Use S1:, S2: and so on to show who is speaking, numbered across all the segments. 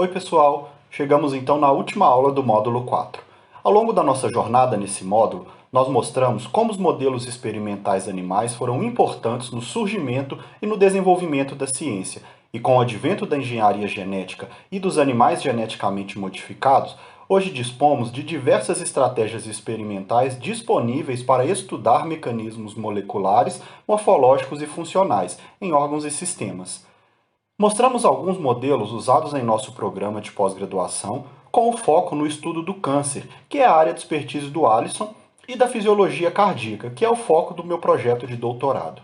S1: Oi pessoal, chegamos então na última aula do módulo 4. Ao longo da nossa jornada nesse módulo, nós mostramos como os modelos experimentais animais foram importantes no surgimento e no desenvolvimento da ciência, e com o advento da engenharia genética e dos animais geneticamente modificados, hoje dispomos de diversas estratégias experimentais disponíveis para estudar mecanismos moleculares, morfológicos e funcionais em órgãos e sistemas. Mostramos alguns modelos usados em nosso programa de pós-graduação, com o foco no estudo do câncer, que é a área de expertise do Alisson, e da fisiologia cardíaca, que é o foco do meu projeto de doutorado.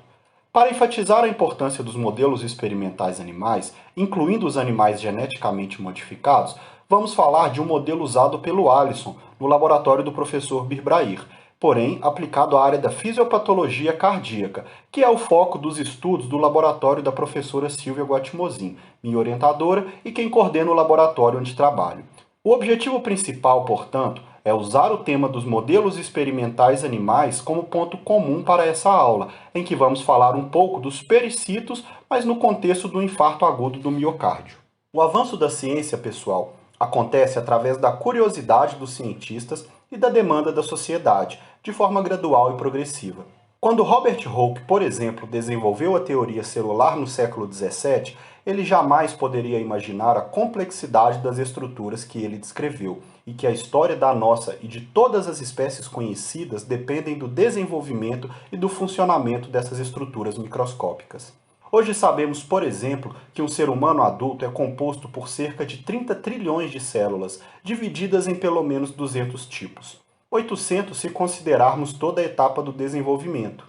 S1: Para enfatizar a importância dos modelos experimentais animais, incluindo os animais geneticamente modificados, vamos falar de um modelo usado pelo Alisson no laboratório do professor Birbrair, porém aplicado à área da fisiopatologia cardíaca, que é o foco dos estudos do laboratório da professora Silvia Guatimozin, minha orientadora e quem coordena o laboratório onde trabalho. O objetivo principal, portanto, é usar o tema dos modelos experimentais animais como ponto comum para essa aula, em que vamos falar um pouco dos pericitos, mas no contexto do infarto agudo do miocárdio. O avanço da ciência, pessoal, acontece através da curiosidade dos cientistas e da demanda da sociedade, de forma gradual e progressiva. Quando Robert Hooke, por exemplo, desenvolveu a teoria celular no século XVII, ele jamais poderia imaginar a complexidade das estruturas que ele descreveu, e que a história da nossa e de todas as espécies conhecidas dependem do desenvolvimento e do funcionamento dessas estruturas microscópicas. Hoje sabemos, por exemplo, que um ser humano adulto é composto por cerca de 30 trilhões de células, divididas em pelo menos 200 tipos. 800 se considerarmos toda a etapa do desenvolvimento.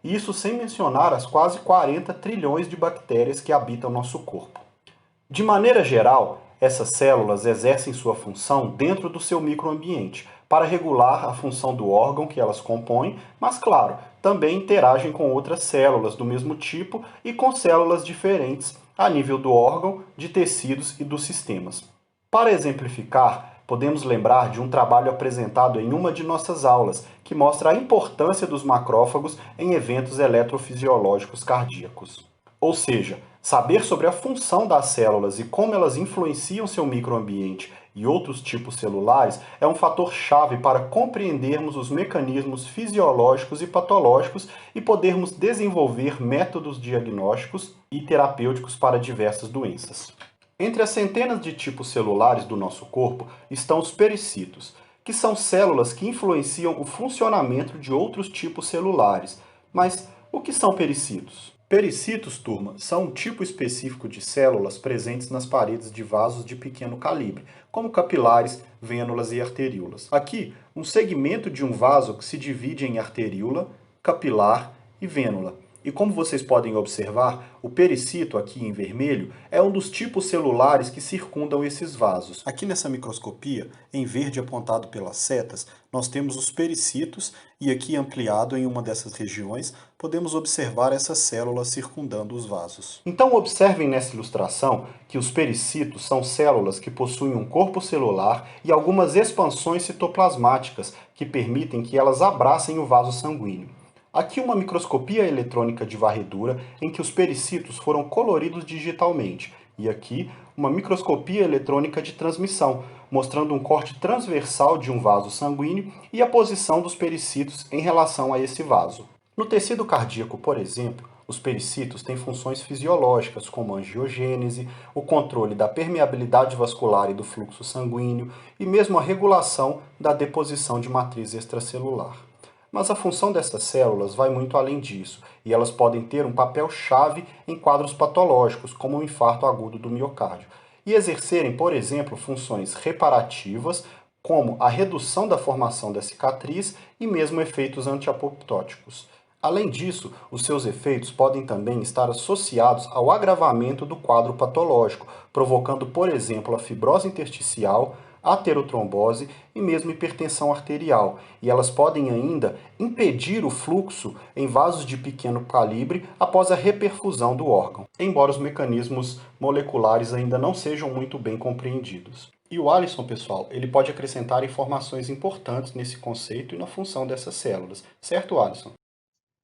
S1: Isso sem mencionar as quase 40 trilhões de bactérias que habitam nosso corpo. De maneira geral, essas células exercem sua função dentro do seu microambiente, para regular a função do órgão que elas compõem, mas, claro, também interagem com outras células do mesmo tipo e com células diferentes a nível do órgão, de tecidos e dos sistemas. Para exemplificar, podemos lembrar de um trabalho apresentado em uma de nossas aulas, que mostra a importância dos macrófagos em eventos eletrofisiológicos cardíacos. Ou seja, saber sobre a função das células e como elas influenciam seu microambiente e outros tipos celulares é um fator-chave para compreendermos os mecanismos fisiológicos e patológicos e podermos desenvolver métodos diagnósticos e terapêuticos para diversas doenças. Entre as centenas de tipos celulares do nosso corpo estão os pericitos, que são células que influenciam o funcionamento de outros tipos celulares. Mas o que são pericitos? Pericitos, turma, são um tipo específico de células presentes nas paredes de vasos de pequeno calibre, como capilares, vênulas e arteríolas. Aqui, um segmento de um vaso que se divide em arteríola, capilar e vênula. E como vocês podem observar, o pericito, aqui em vermelho, é um dos tipos celulares que circundam esses vasos. Aqui nessa microscopia, em verde apontado pelas setas, nós temos os pericitos e aqui ampliado em uma dessas regiões, podemos observar essas células circundando os vasos. Então observem nessa ilustração que os pericitos são células que possuem um corpo celular e algumas expansões citoplasmáticas que permitem que elas abracem o vaso sanguíneo. Aqui uma microscopia eletrônica de varredura em que os pericitos foram coloridos digitalmente. E aqui uma microscopia eletrônica de transmissão, mostrando um corte transversal de um vaso sanguíneo e a posição dos pericitos em relação a esse vaso. No tecido cardíaco, por exemplo, os pericitos têm funções fisiológicas como a angiogênese, o controle da permeabilidade vascular e do fluxo sanguíneo e mesmo a regulação da deposição de matriz extracelular. Mas a função dessas células vai muito além disso, e elas podem ter um papel-chave em quadros patológicos, como o infarto agudo do miocárdio, e exercerem, por exemplo, funções reparativas, como a redução da formação da cicatriz e mesmo efeitos antiapoptóticos. Além disso, os seus efeitos podem também estar associados ao agravamento do quadro patológico, provocando, por exemplo, a fibrose intersticial, aterotrombose e mesmo hipertensão arterial, e elas podem ainda impedir o fluxo em vasos de pequeno calibre após a reperfusão do órgão, embora os mecanismos moleculares ainda não sejam muito bem compreendidos. E o Alisson, pessoal, ele pode acrescentar informações importantes nesse conceito e na função dessas células, certo, Alisson?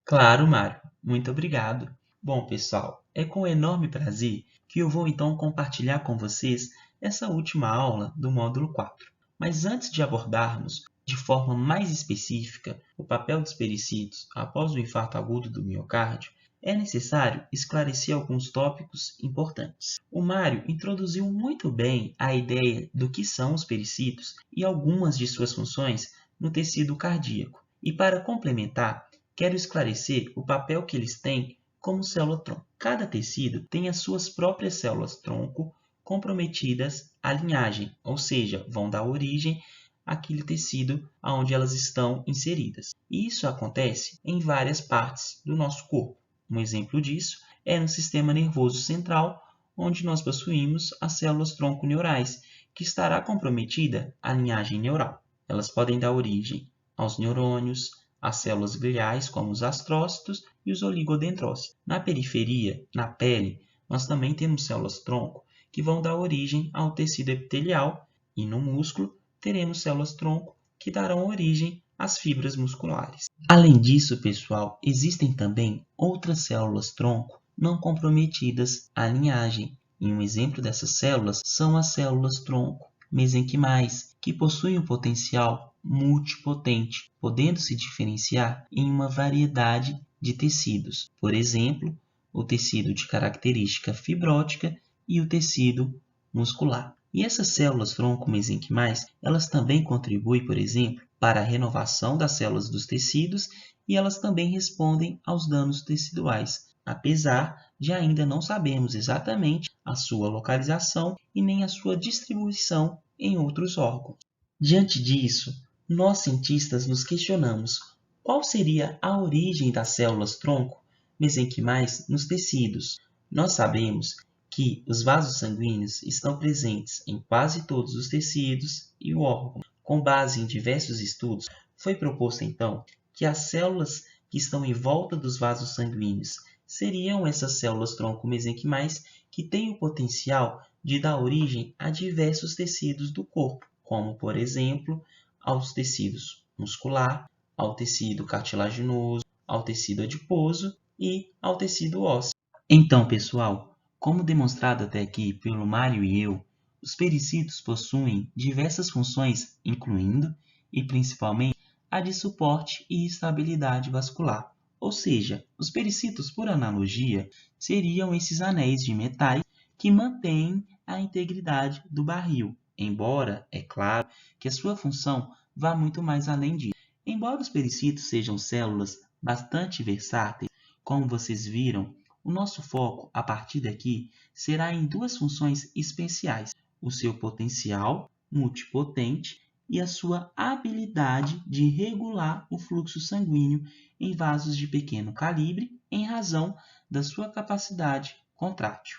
S2: Claro, Mário. Muito obrigado. Bom, pessoal, é com enorme prazer que eu vou então compartilhar com vocês essa última aula do módulo 4. Mas antes de abordarmos de forma mais específica o papel dos pericitos após o infarto agudo do miocárdio, é necessário esclarecer alguns tópicos importantes. O Mário introduziu muito bem a ideia do que são os pericitos e algumas de suas funções no tecido cardíaco. E para complementar, quero esclarecer o papel que eles têm como célula-tronco. Cada tecido tem as suas próprias células-tronco comprometidas à linhagem, ou seja, vão dar origem àquele tecido onde elas estão inseridas. E isso acontece em várias partes do nosso corpo. Um exemplo disso é no sistema nervoso central, onde nós possuímos as células-tronco neurais, que estará comprometida à linhagem neural. Elas podem dar origem aos neurônios, às células gliais, como os astrócitos e os oligodendrócitos. Na periferia, na pele, nós também temos células-tronco que vão dar origem ao tecido epitelial e no músculo teremos células-tronco que darão origem às fibras musculares. Além disso, pessoal, existem também outras células-tronco não comprometidas à linhagem. E um exemplo dessas células são as células-tronco mesenquimais, que possuem um potencial multipotente, podendo se diferenciar em uma variedade de tecidos. Por exemplo, o tecido de característica fibrótica e o tecido muscular. E essas células-tronco mesenquimais, elas também contribuem, por exemplo, para a renovação das células dos tecidos e elas também respondem aos danos teciduais, apesar de ainda não sabermos exatamente a sua localização e nem a sua distribuição em outros órgãos. Diante disso, nós cientistas nos questionamos qual seria a origem das células-tronco mesenquimais nos tecidos. Nós sabemos que os vasos sanguíneos estão presentes em quase todos os tecidos e o órgão. Com base em diversos estudos, foi proposto então que as células que estão em volta dos vasos sanguíneos seriam essas células-tronco mesenquimais que têm o potencial de dar origem a diversos tecidos do corpo, como, por exemplo, aos tecidos muscular, ao tecido cartilaginoso, ao tecido adiposo e ao tecido ósseo. Então, pessoal, como demonstrado até aqui pelo Mário e eu, os pericitos possuem diversas funções, incluindo e principalmente a de suporte e estabilidade vascular. Ou seja, os pericitos, por analogia, seriam esses anéis de metais que mantêm a integridade do barril, embora, é claro, que a sua função vá muito mais além disso. Embora os pericitos sejam células bastante versáteis, como vocês viram, o nosso foco, a partir daqui, será em duas funções especiais: o seu potencial multipotente e a sua habilidade de regular o fluxo sanguíneo em vasos de pequeno calibre em razão da sua capacidade contrátil.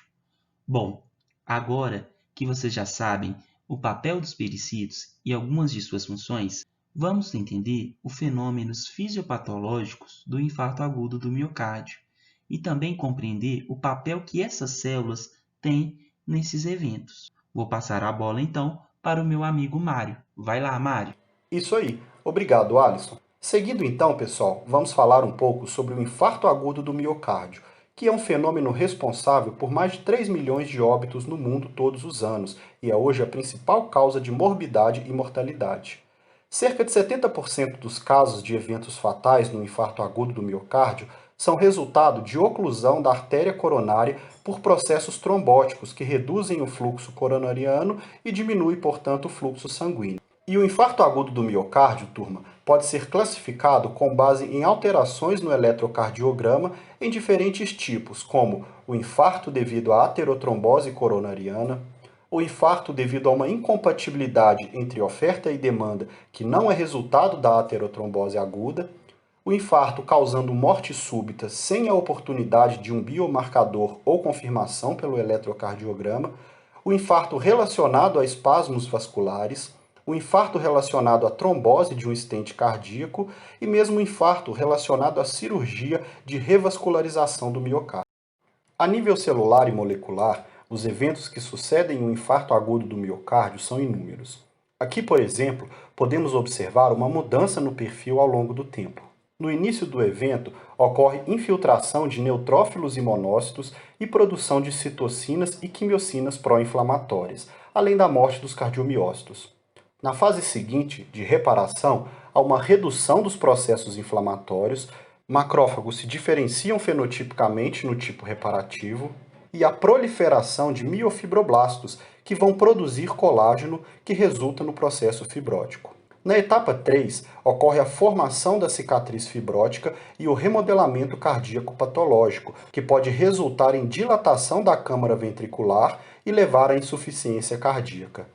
S2: Bom, agora que vocês já sabem o papel dos pericitos e algumas de suas funções, vamos entender os fenômenos fisiopatológicos do infarto agudo do miocárdio e também compreender o papel que essas células têm nesses eventos. Vou passar a bola então para o meu amigo Mário. Vai lá, Mário.
S1: Isso aí. Obrigado, Alisson. Seguindo então, pessoal, vamos falar um pouco sobre o infarto agudo do miocárdio, que é um fenômeno responsável por mais de 3 milhões de óbitos no mundo todos os anos e é hoje a principal causa de morbidade e mortalidade. Cerca de 70% dos casos de eventos fatais no infarto agudo do miocárdio são resultado de oclusão da artéria coronária por processos trombóticos que reduzem o fluxo coronariano e diminuem, portanto, o fluxo sanguíneo. E o infarto agudo do miocárdio, turma, pode ser classificado com base em alterações no eletrocardiograma em diferentes tipos, como o infarto devido à aterotrombose coronariana, o infarto devido a uma incompatibilidade entre oferta e demanda que não é resultado da aterotrombose aguda, o infarto causando morte súbita sem a oportunidade de um biomarcador ou confirmação pelo eletrocardiograma, o infarto relacionado a espasmos vasculares, o infarto relacionado à trombose de um estente cardíaco e mesmo o infarto relacionado à cirurgia de revascularização do miocárdio. A nível celular e molecular, os eventos que sucedem o infarto agudo do miocárdio são inúmeros. Aqui, por exemplo, podemos observar uma mudança no perfil ao longo do tempo. No início do evento, ocorre infiltração de neutrófilos e monócitos e produção de citocinas e quimiocinas pró-inflamatórias, além da morte dos cardiomiócitos. Na fase seguinte, de reparação, há uma redução dos processos inflamatórios, macrófagos se diferenciam fenotipicamente no tipo reparativo e a proliferação de miofibroblastos, que vão produzir colágeno, que resulta no processo fibrótico. Na etapa 3, ocorre a formação da cicatriz fibrótica e o remodelamento cardíaco patológico, que pode resultar em dilatação da câmara ventricular e levar à insuficiência cardíaca.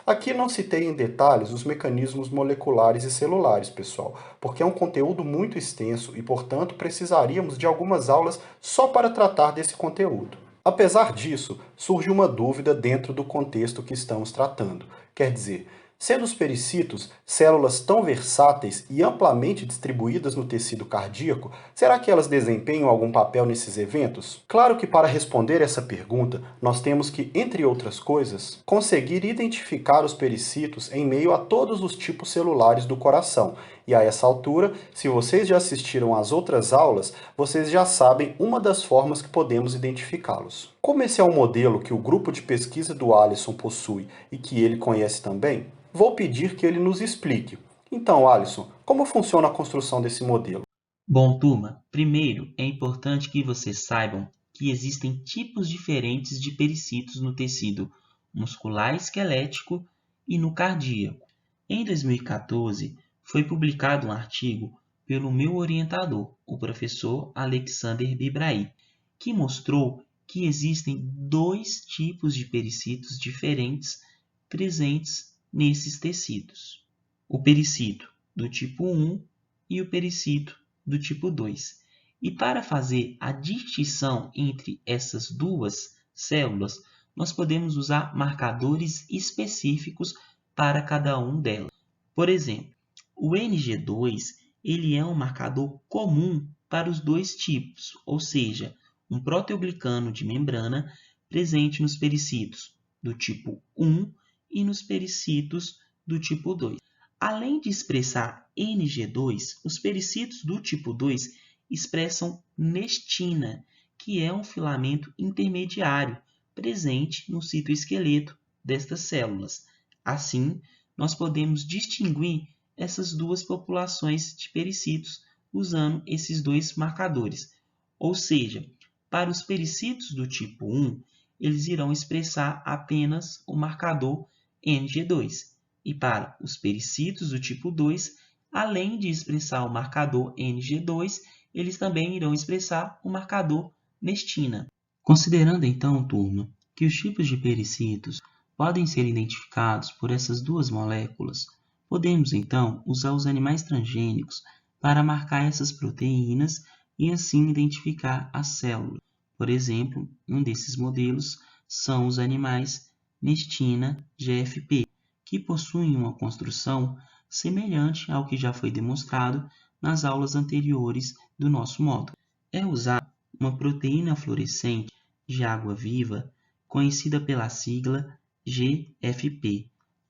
S1: Aqui não citei em detalhes os mecanismos moleculares e celulares, pessoal, porque é um conteúdo muito extenso e, portanto, precisaríamos de algumas aulas só para tratar desse conteúdo. Apesar disso, surge uma dúvida dentro do contexto que estamos tratando. Quer dizer, sendo os pericitos células tão versáteis e amplamente distribuídas no tecido cardíaco, será que elas desempenham algum papel nesses eventos? Claro que para responder essa pergunta, nós temos que, entre outras coisas, conseguir identificar os pericitos em meio a todos os tipos celulares do coração. E a essa altura, se vocês já assistiram às outras aulas, vocês já sabem uma das formas que podemos identificá-los. Como esse é um modelo que o grupo de pesquisa do Alisson possui e que ele conhece também, vou pedir que ele nos explique. Então, Alisson, como funciona a construção desse modelo?
S2: Bom, turma, primeiro é importante que vocês saibam que existem tipos diferentes de pericitos no tecido muscular esquelético e no cardíaco. Em 2014, foi publicado um artigo pelo meu orientador, o professor Alexander Bibraí, que mostrou que existem dois tipos de pericitos diferentes presentes nesses tecidos: o pericito do tipo 1 e o pericito do tipo 2. E para fazer a distinção entre essas duas células, nós podemos usar marcadores específicos para cada um delas. Por exemplo, o NG2 ele é um marcador comum para os dois tipos, ou seja, um proteoglicano de membrana presente nos pericitos do tipo 1 e nos pericitos do tipo 2. Além de expressar NG2, os pericitos do tipo 2 expressam nestina, que é um filamento intermediário presente no citoesqueleto destas células. Assim, nós podemos distinguir essas duas populações de pericitos usando esses dois marcadores. Ou seja, para os pericitos do tipo 1, eles irão expressar apenas o marcador NG2. E para os pericitos do tipo 2, além de expressar o marcador NG2, eles também irão expressar o marcador nestina. Considerando então, turma, que os tipos de pericitos podem ser identificados por essas duas moléculas, podemos então usar os animais transgênicos para marcar essas proteínas e assim identificar a célula. Por exemplo, um desses modelos são os animais nestina GFP, que possuem uma construção semelhante ao que já foi demonstrado nas aulas anteriores do nosso módulo. É usada uma proteína fluorescente de água-viva, conhecida pela sigla GFP,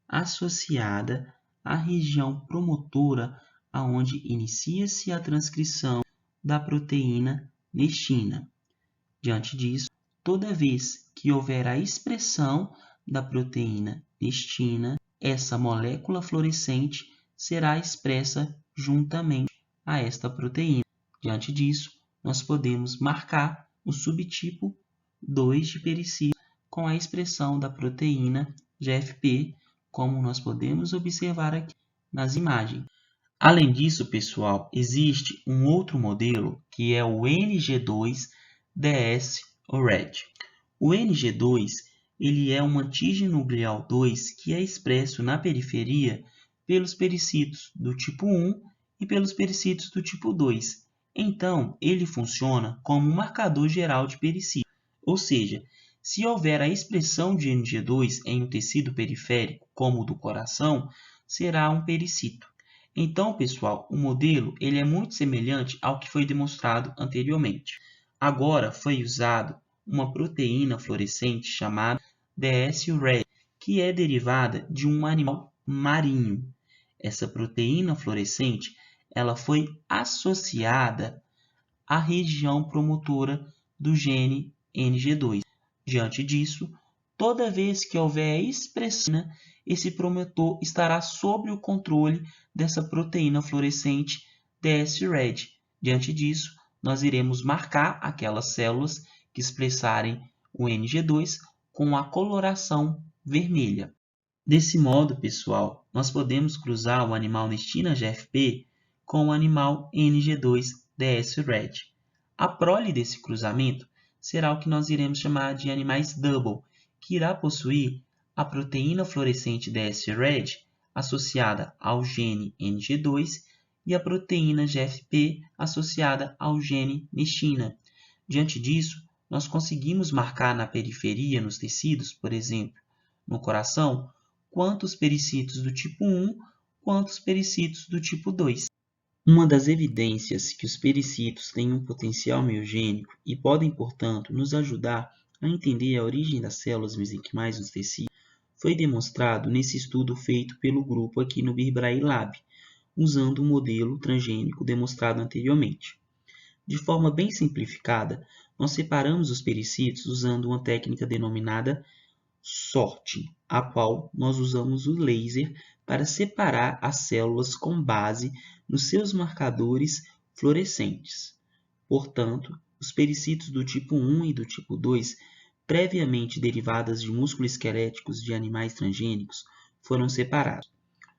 S2: associada à região promotora aonde inicia-se a transcrição da proteína nestina. Diante disso, toda vez que houver a expressão da proteína nestina, essa molécula fluorescente será expressa juntamente a esta proteína. Diante disso, nós podemos marcar o subtipo 2 de pericito com a expressão da proteína GFP, como nós podemos observar aqui nas imagens. Além disso, pessoal, existe um outro modelo que é o NG2-DS-ORED. O NG2 ele é um antígeno glial 2 que é expresso na periferia pelos pericitos do tipo 1 e pelos pericitos do tipo 2. Então, ele funciona como um marcador geral de pericito. Ou seja, se houver a expressão de NG2 em um tecido periférico, como o do coração, será um pericito. Então, pessoal, o modelo ele é muito semelhante ao que foi demonstrado anteriormente. Agora foi usado uma proteína fluorescente chamada DS-URED, que é derivada de um animal marinho. Essa proteína fluorescente ela foi associada à região promotora do gene NG2. Diante disso, toda vez que houver expressão, esse promotor estará sob o controle dessa proteína fluorescente DS-RED. Diante disso, nós iremos marcar aquelas células que expressarem o NG2 com a coloração vermelha. Desse modo, pessoal, nós podemos cruzar o animal Nestina GFP com o animal NG2-DS-RED. A prole desse cruzamento será o que nós iremos chamar de animais double, que irá possuir a proteína fluorescente DS-RED associada ao gene NG2 e a proteína GFP associada ao gene Nestina. Diante disso, nós conseguimos marcar na periferia, nos tecidos, por exemplo, no coração, quantos pericitos do tipo 1, quantos pericitos do tipo 2. Uma das evidências que os pericitos têm um potencial miogênico e podem, portanto, nos ajudar a entender a origem das células mesenquimais nos tecidos foi demonstrado nesse estudo feito pelo grupo aqui no BirBraE Lab, usando o modelo transgênico demonstrado anteriormente. De forma bem simplificada, nós separamos os pericitos usando uma técnica denominada sorting, a qual nós usamos o laser para separar as células com base nos seus marcadores fluorescentes. Portanto, os pericitos do tipo 1 e do tipo 2, previamente derivadas de músculos esqueléticos de animais transgênicos, foram separados.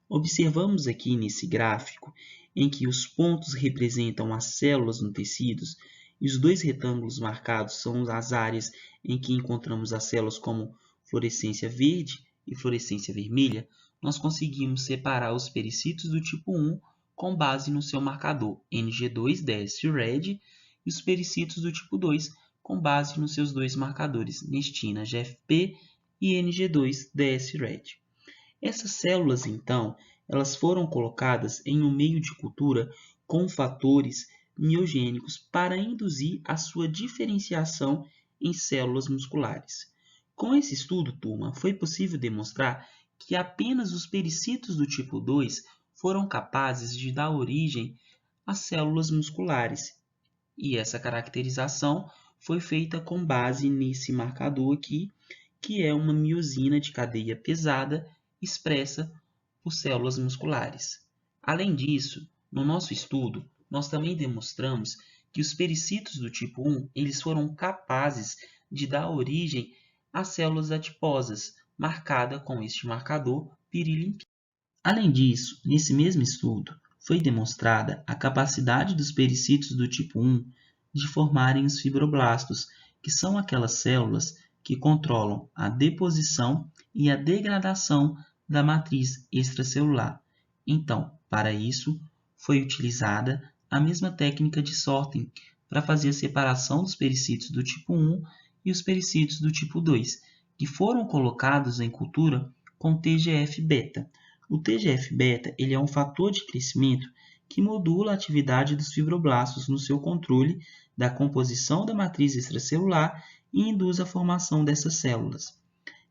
S2: Observamos aqui nesse gráfico em que os pontos representam as células no tecido e os dois retângulos marcados são as áreas em que encontramos as células como fluorescência verde e fluorescência vermelha, nós conseguimos separar os pericitos do tipo 1 com base no seu marcador NG2-DS-RED e os pericitos do tipo 2 com base nos seus dois marcadores Nestina GFP e NG2-DS-RED. Essas células, então, elas foram colocadas em um meio de cultura com fatores miogênicos para induzir a sua diferenciação em células musculares. Com esse estudo, turma, foi possível demonstrar que apenas os pericitos do tipo 2 foram capazes de dar origem às células musculares. E essa caracterização foi feita com base nesse marcador aqui, que é uma miosina de cadeia pesada expressa por células musculares. Além disso, no nosso estudo, nós também demonstramos que os pericitos do tipo 1 eles foram capazes de dar origem às células adiposas, marcada com este marcador pirilim. Além disso, nesse mesmo estudo, foi demonstrada a capacidade dos pericitos do tipo 1 de formarem os fibroblastos, que são aquelas células que controlam a deposição e a degradação da matriz extracelular. Então, para isso, foi utilizada a mesma técnica de sorting para fazer a separação dos pericitos do tipo 1 e os pericitos do tipo 2, que foram colocados em cultura com TGF-beta. O TGF-beta ele é um fator de crescimento que modula a atividade dos fibroblastos no seu controle da composição da matriz extracelular e induz a formação dessas células.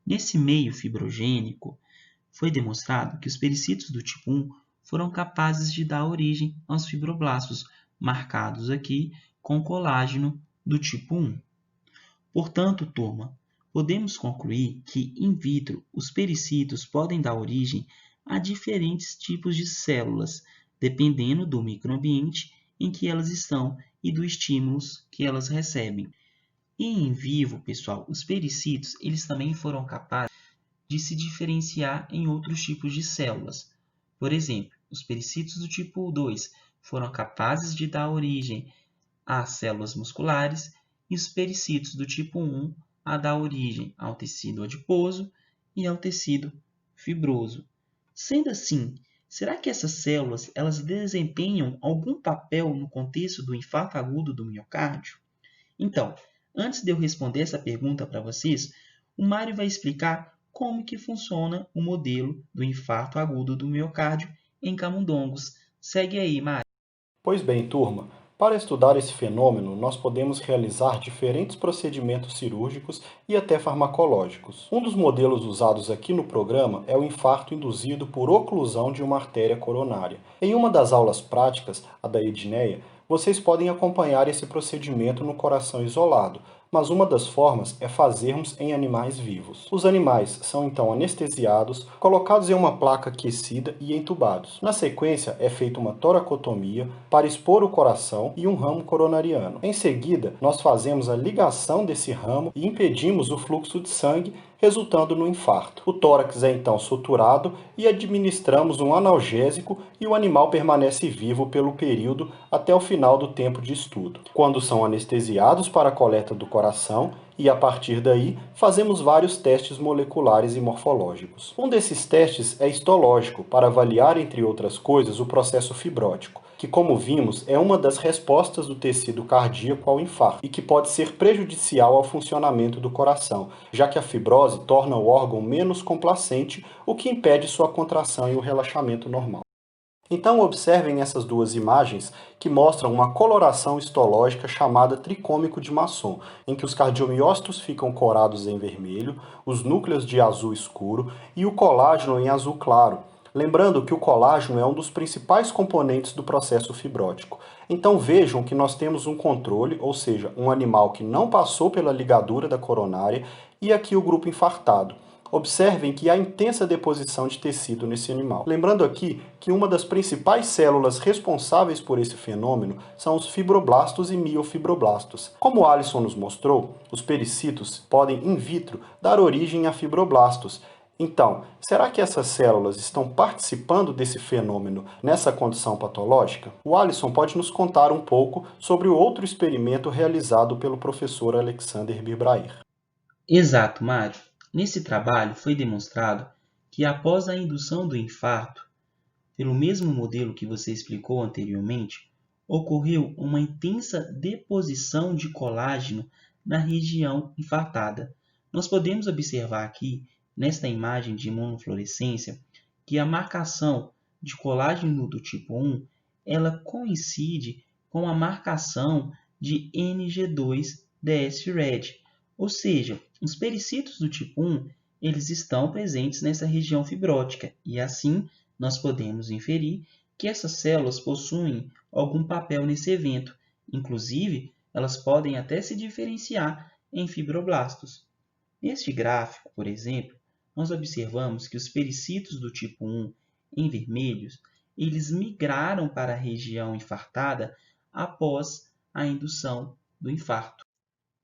S2: Nesse meio fibrogênico, foi demonstrado que os pericitos do tipo 1 foram capazes de dar origem aos fibroblastos, marcados aqui com colágeno do tipo 1. Portanto, turma, podemos concluir que, in vitro, os pericitos podem dar origem a diferentes tipos de células, dependendo do microambiente em que elas estão e dos estímulos que elas recebem. E em vivo, pessoal, os pericitos eles também foram capazes de se diferenciar em outros tipos de células. Por exemplo, os pericitos do tipo 2 foram capazes de dar origem a células musculares e os pericitos do tipo 1 a dar origem ao tecido adiposo e ao tecido fibroso. Sendo assim, será que essas células elas desempenham algum papel no contexto do infarto agudo do miocárdio? Então, antes de eu responder essa pergunta para vocês, o Mário vai explicar como que funciona o modelo do infarto agudo do miocárdio em camundongos. Segue aí, Mário.
S1: Pois bem, turma, para estudar esse fenômeno, nós podemos realizar diferentes procedimentos cirúrgicos e até farmacológicos. Um dos modelos usados aqui no programa é o infarto induzido por oclusão de uma artéria coronária. Em uma das aulas práticas, a da Edneia, vocês podem acompanhar esse procedimento no coração isolado, mas uma das formas é fazermos em animais vivos. Os animais são então anestesiados, colocados em uma placa aquecida e entubados. Na sequência, é feita uma toracotomia para expor o coração e um ramo coronariano. Em seguida, nós fazemos a ligação desse ramo e impedimos o fluxo de sangue, resultando no infarto. O tórax é então suturado e administramos um analgésico e o animal permanece vivo pelo período até o final do tempo de estudo, quando são anestesiados para a coleta do coração e, a partir daí, fazemos vários testes moleculares e morfológicos. Um desses testes é histológico, para avaliar, entre outras coisas, o processo fibrótico, que, como vimos, é uma das respostas do tecido cardíaco ao infarto e que pode ser prejudicial ao funcionamento do coração, já que a fibrose torna o órgão menos complacente, o que impede sua contração e o relaxamento normal. Então observem essas duas imagens que mostram uma coloração histológica chamada tricômico de Masson, em que os cardiomiócitos ficam corados em vermelho, os núcleos de azul escuro e o colágeno em azul claro. Lembrando que o colágeno é um dos principais componentes do processo fibrótico. Então vejam que nós temos um controle, ou seja, um animal que não passou pela ligadura da coronária, e aqui o grupo infartado. Observem que há intensa deposição de tecido nesse animal. Lembrando aqui que uma das principais células responsáveis por esse fenômeno são os fibroblastos e miofibroblastos. Como Alisson nos mostrou, os pericitos podem, in vitro, dar origem a fibroblastos. Então, será que essas células estão participando desse fenômeno nessa condição patológica? O Alisson pode nos contar um pouco sobre o outro experimento realizado pelo professor Alexander Birbrair.
S2: Exato, Mário. Nesse trabalho foi demonstrado que após a indução do infarto, pelo mesmo modelo que você explicou anteriormente, ocorreu uma intensa deposição de colágeno na região infartada. Nós podemos observar aqui, nesta imagem de imunofluorescência, que a marcação de colágeno do tipo 1, ela coincide com a marcação de NG2-DSRED, ou seja, os pericitos do tipo 1, eles estão presentes nessa região fibrótica e assim nós podemos inferir que essas células possuem algum papel nesse evento. Inclusive, elas podem até se diferenciar em fibroblastos. Neste gráfico, por exemplo, nós observamos que os pericitos do tipo 1 em vermelhos, eles migraram para a região infartada após a indução do infarto.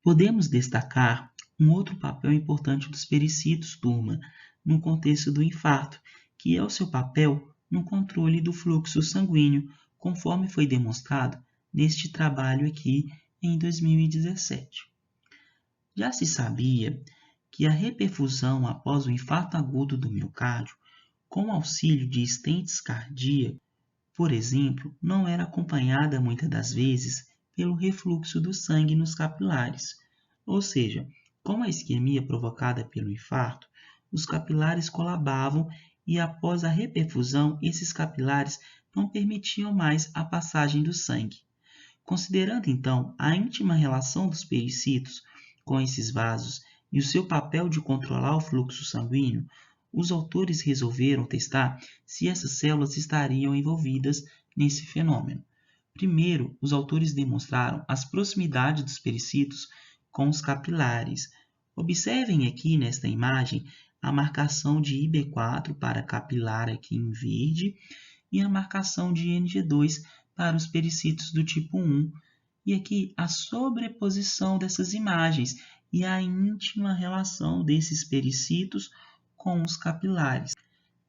S2: Podemos destacar um outro papel importante dos pericitos, turma, no contexto do infarto, que é o seu papel no controle do fluxo sanguíneo, conforme foi demonstrado neste trabalho aqui em 2017. Já se sabia que a reperfusão após o infarto agudo do miocárdio, com auxílio de stents cardíacos, por exemplo, não era acompanhada muitas das vezes pelo refluxo do sangue nos capilares, ou seja, como a isquemia provocada pelo infarto, os capilares colabavam e após a reperfusão, esses capilares não permitiam mais a passagem do sangue. Considerando então a íntima relação dos pericitos com esses vasos e o seu papel de controlar o fluxo sanguíneo, os autores resolveram testar se essas células estariam envolvidas nesse fenômeno. Primeiro, os autores demonstraram as proximidades dos pericitos com os capilares. Observem aqui nesta imagem a marcação de IB4 para capilar aqui em verde e a marcação de NG2 para os pericitos do tipo 1. E aqui a sobreposição dessas imagens e a íntima relação desses pericitos com os capilares.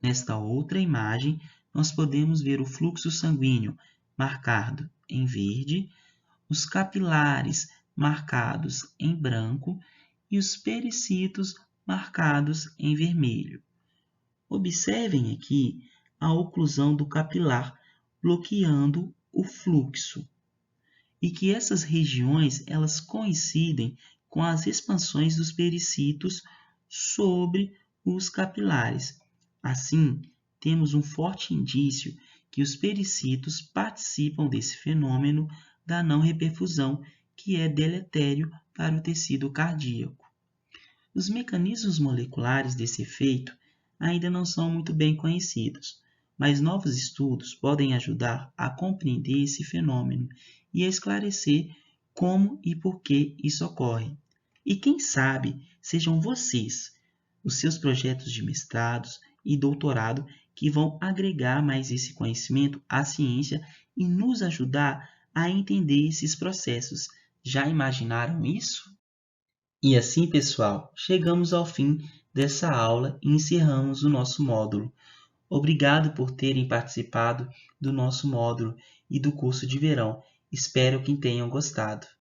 S2: Nesta outra imagem, nós podemos ver o fluxo sanguíneo marcado em verde, os capilares marcados em branco e os pericitos marcados em vermelho. Observem aqui a oclusão do capilar bloqueando o fluxo e que essas regiões elas coincidem com as expansões dos pericitos sobre os capilares. Assim, temos um forte indício que os pericitos participam desse fenômeno da não reperfusão, que é deletério para o tecido cardíaco. Os mecanismos moleculares desse efeito ainda não são muito bem conhecidos, mas novos estudos podem ajudar a compreender esse fenômeno e a esclarecer como e por que isso ocorre. E quem sabe sejam vocês, os seus projetos de mestrados e doutorado, que vão agregar mais esse conhecimento à ciência e nos ajudar a entender esses processos. Já imaginaram isso? E assim, pessoal, chegamos ao fim dessa aula e encerramos o nosso módulo. Obrigado por terem participado do nosso módulo e do curso de verão. Espero que tenham gostado.